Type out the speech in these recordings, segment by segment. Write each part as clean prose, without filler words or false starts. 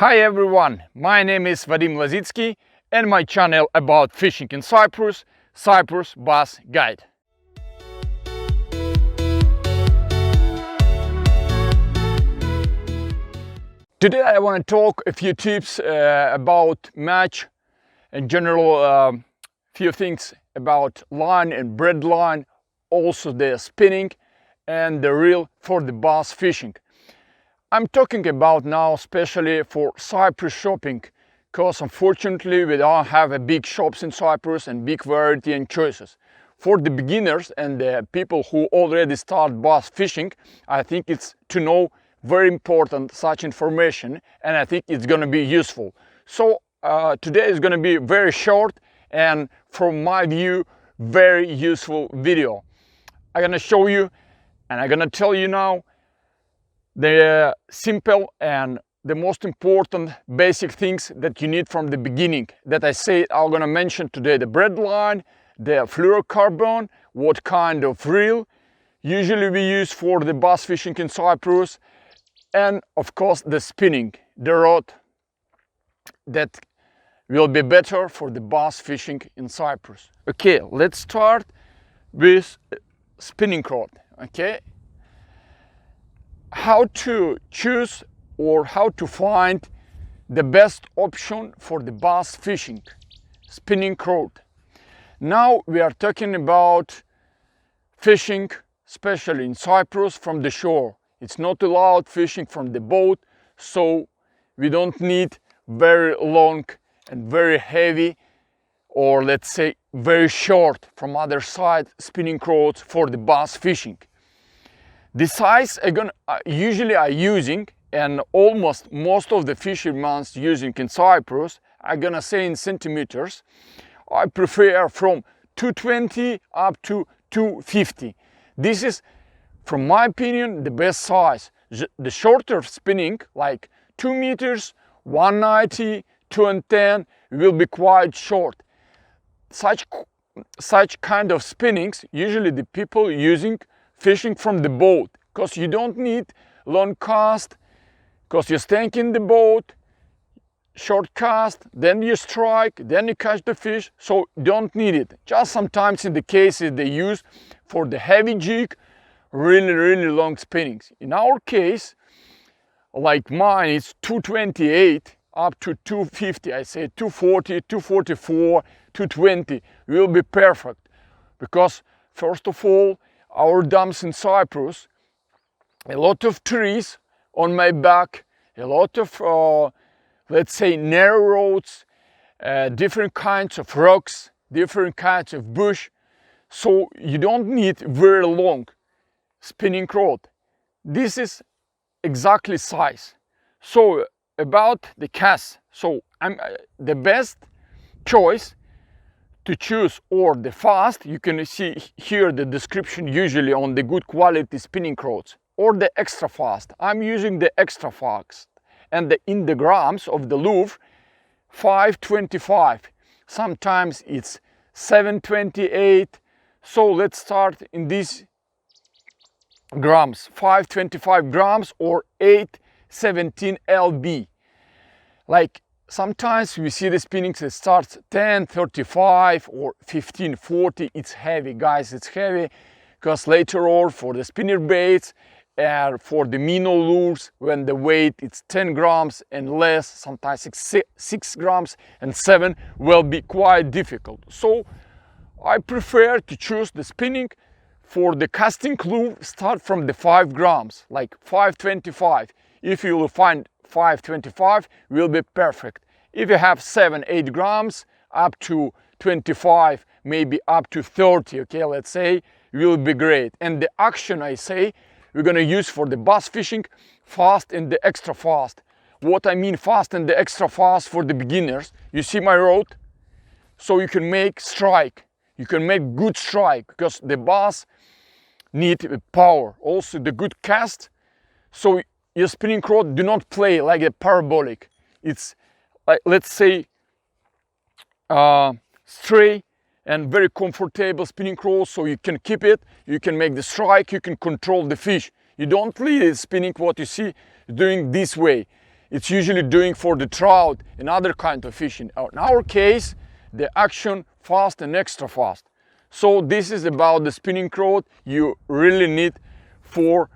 Hi everyone, my name is Vadim Lazitsky and my channel about fishing in Cyprus, Cyprus Bass Guide. Today I want to talk a few tips about match and general few things about line and braid line, also the spinning and the reel for the bass fishing. I'm talking about now especially for Cyprus shopping, because unfortunately we don't have a big shops in Cyprus and big variety and choices. For the beginners and the people who already start bass fishing, I think it's to know very important such information, and I think it's going to be useful. So today is going to be very short and from my view very useful video. I'm going to show you and I'm going to tell you now the simple and the most important basic things that you need from the beginning that I say I'm going to mention today: the braid line, the fluorocarbon, what kind of reel usually we use for the bass fishing in Cyprus, and of course the spinning, the rod that will be better for the bass fishing in Cyprus. Okay, let's start with spinning rod. Okay, how to choose or how to find the best option for the bass fishing spinning rod. Now we are talking about fishing, especially in Cyprus, from the shore. It's not allowed fishing from the boat, so we don't need very long and very heavy, or let's say very short from other side spinning rods for the bass fishing. The size usually I'm using, and almost most of the fishermen using in Cyprus, I'm gonna say in centimeters. I prefer from 220 up to 250. This is, from my opinion, the best size. The shorter spinning, like 2 meters, 190, 210, will be quite short. Such kind of spinnings, usually the people using fishing from the boat, because you don't need long cast, because you're staying in the boat, short cast, then you strike, then you catch the fish, so you don't need it. Just sometimes in the cases they use for the heavy jig, really long spinnings. In our case, like mine, it's 228 up to 250, I say 240, 244, 220 will be perfect, because first of all, our dams in Cyprus, a lot of trees on my back, a lot of let's say narrow roads, different kinds of rocks, different kinds of bush, so you don't need very long spinning rod. This is exactly size. So about the cast, so the best choice to choose, or the fast, you can see here the description usually on the good quality spinning rods, or the extra fast. I'm using the extra fast, and in the grams of the Louvre, 525. Sometimes it's 728. So let's start in these grams, 525 grams or 817 lb. Like sometimes we see the spinnings that starts 1035 or 1540. It's heavy, guys, it's heavy, because later on for the spinner baits and for the minnow lures, when the weight is 10 grams and less, sometimes 6 grams and 7, will be quite difficult. So I prefer to choose the spinning for the casting lure, start from the 5 grams, like 525. If you will find 525, will be perfect. If you have 7-8 grams up to 25, maybe up to 30, okay, let's say, will be great. And the action, I say, we're gonna use for the bass fishing, fast and the extra fast. What I mean fast and the extra fast for the beginners, you see my rod, so you can make strike. You can make good strike, because the bass need power. Also the good cast, so your spinning rod do not play like a parabolic. It's like, let's say, straight and very comfortable spinning rod, so you can keep it, you can make the strike, you can control the fish. You don't leave it spinning what you see doing this way. it's usually doing for the trout and other kind of fishing. In our case, the action fast and extra fast. So this is about the spinning rod you really need for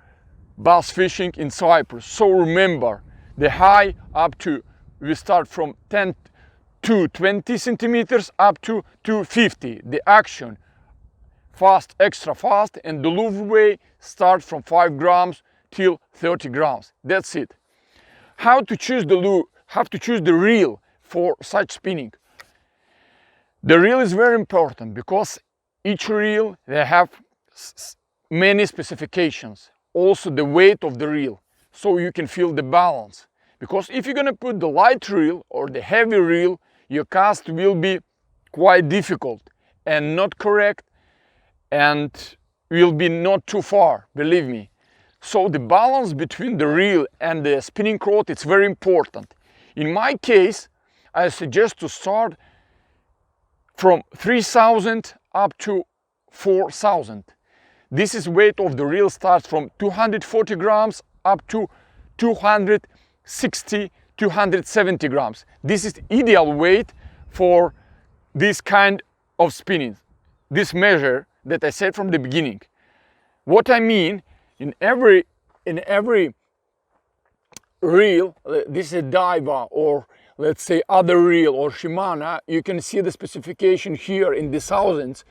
bass fishing in Cyprus. So remember, the high up to, we start from 10 to 20 centimeters up to 250. The action fast, extra fast, and the lure weight start from 5 grams till 30 grams. That's it. How to choose the lure, how to choose the reel for such spinning. The reel is very important because each reel, they have many specifications. Also the weight of the reel, so you can feel the balance. Because if you're gonna put the light reel or the heavy reel, your cast will be quite difficult and not correct, and will be not too far, believe me. So the balance between the reel and the spinning rod, it's very important. In my case, I suggest to start from 3,000 up to 4,000. This is weight of the reel starts from 240 grams up to 260, 270 grams. This is ideal weight for this kind of spinning. This measure that I said from the beginning. What I mean, in every reel, this is a Diva or let's say other reel or Shimano, you can see the specification here in the thousands.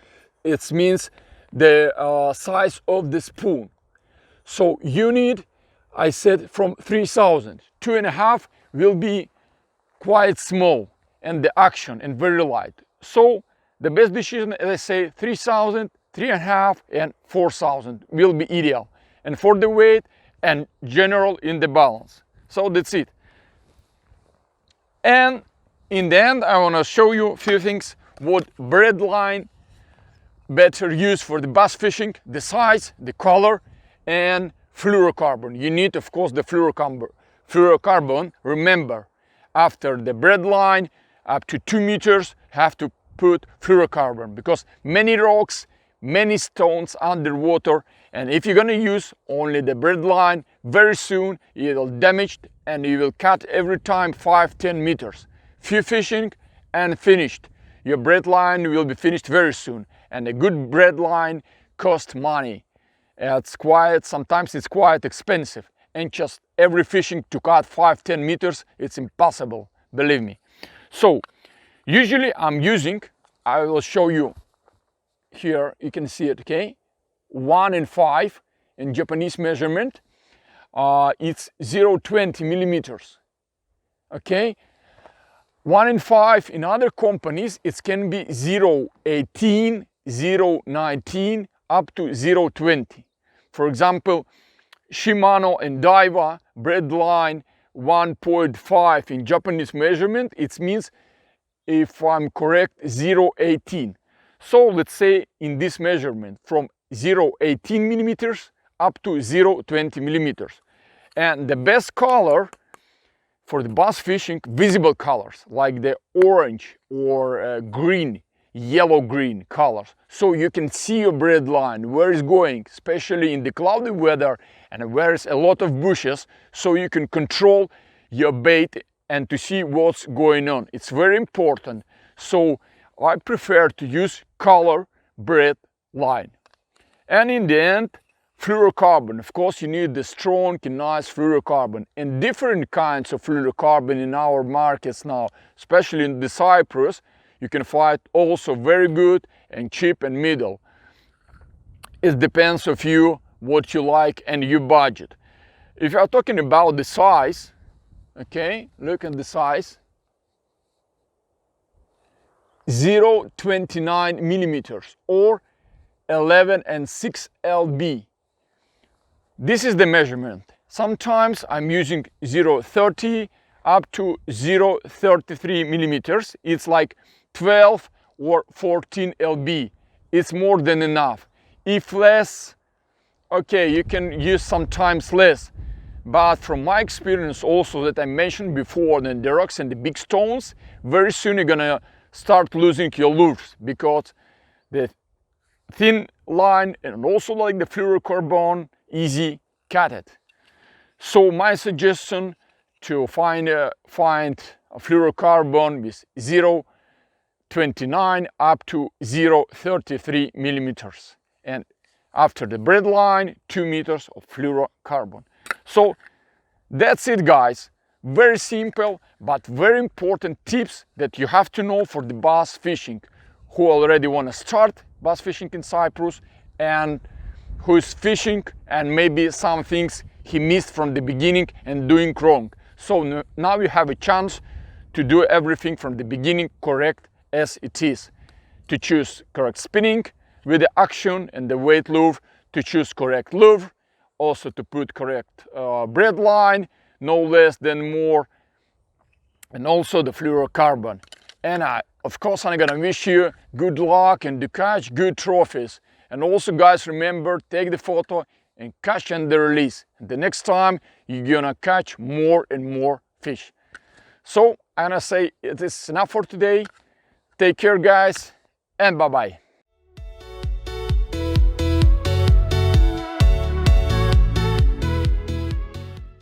It means the size of the spoon. So you need, I said, from 3,000. 2.5 will be quite small and the action and very light. So the best decision, as I say, 3,000, 3.5 and 4,000 will be ideal. And for the weight and general in the balance. So that's it. And in the end, I want to show you a few things. What braid line better use for the bass fishing, the size, the color, and fluorocarbon. You need, of course, the fluorocarbon. Remember, after the braid line, up to 2 meters, have to put fluorocarbon because many rocks, many stones underwater, and if you're gonna use only the braid line, very soon it'll damage and you will cut every time 5-10 meters. Few fishing and finished. Your braid line will be finished very soon, and a good braid line costs money. Sometimes it's quite expensive, and just every fishing to cut 5-10 meters, it's impossible, believe me. So usually I'm using, I will show you here, you can see it, okay? 1 and 5 in Japanese measurement, it's 0.20 millimeters, okay? 1 and 5 in other companies, it can be 0.18, 0.19, up to 0.20. For example, Shimano and Diva braid line 1.5 in Japanese measurement, it means, if I'm correct, 0.18. So let's say in this measurement from 0.18 millimeters up to 0.20 millimeters. And the best color for the bass fishing, visible colors like the orange or green, yellow-green colors. So you can see your braid line, where it's going, especially in the cloudy weather and where there's a lot of bushes, so you can control your bait and to see what's going on. It's very important. So I prefer to use color braid line. And in the end, fluorocarbon. Of course, you need the strong and nice fluorocarbon, and different kinds of fluorocarbon in our markets now, especially in the Cyprus. You can find also very good and cheap and middle. It depends of you, what you like and your budget. If you are talking about the size, okay, look at the size. 0.29 millimeters or 11 and 6 lb. This is the measurement. Sometimes I'm using 0.30 up to 0.33 millimeters. It's like 12 or 14 lb. It's more than enough. If less, okay, you can use sometimes less. But from my experience also that I mentioned before, the rocks and the big stones, very soon you're gonna start losing your lures because the thin line and also like the fluorocarbon, easy cut it. So my suggestion to find a fluorocarbon with 0.29 up to 0.33 millimeters, and after the bread line 2 meters of fluorocarbon. So that's it, guys. Very simple but very important tips that you have to know for the bass fishing, who already want to start bass fishing in Cyprus and who is fishing and maybe some things he missed from the beginning and doing wrong. So now you have a chance to do everything from the beginning correct as it is, to choose correct spinning with the action and the weight lure, to choose correct lure, also to put correct bread line, no less than more, and also the fluorocarbon. And of course I'm gonna wish you good luck and to catch good trophies. And also, guys, remember, take the photo and catch and the release. And the next time you're gonna catch more and more fish. So I'm gonna say it is enough for today. Take care, guys, and bye-bye.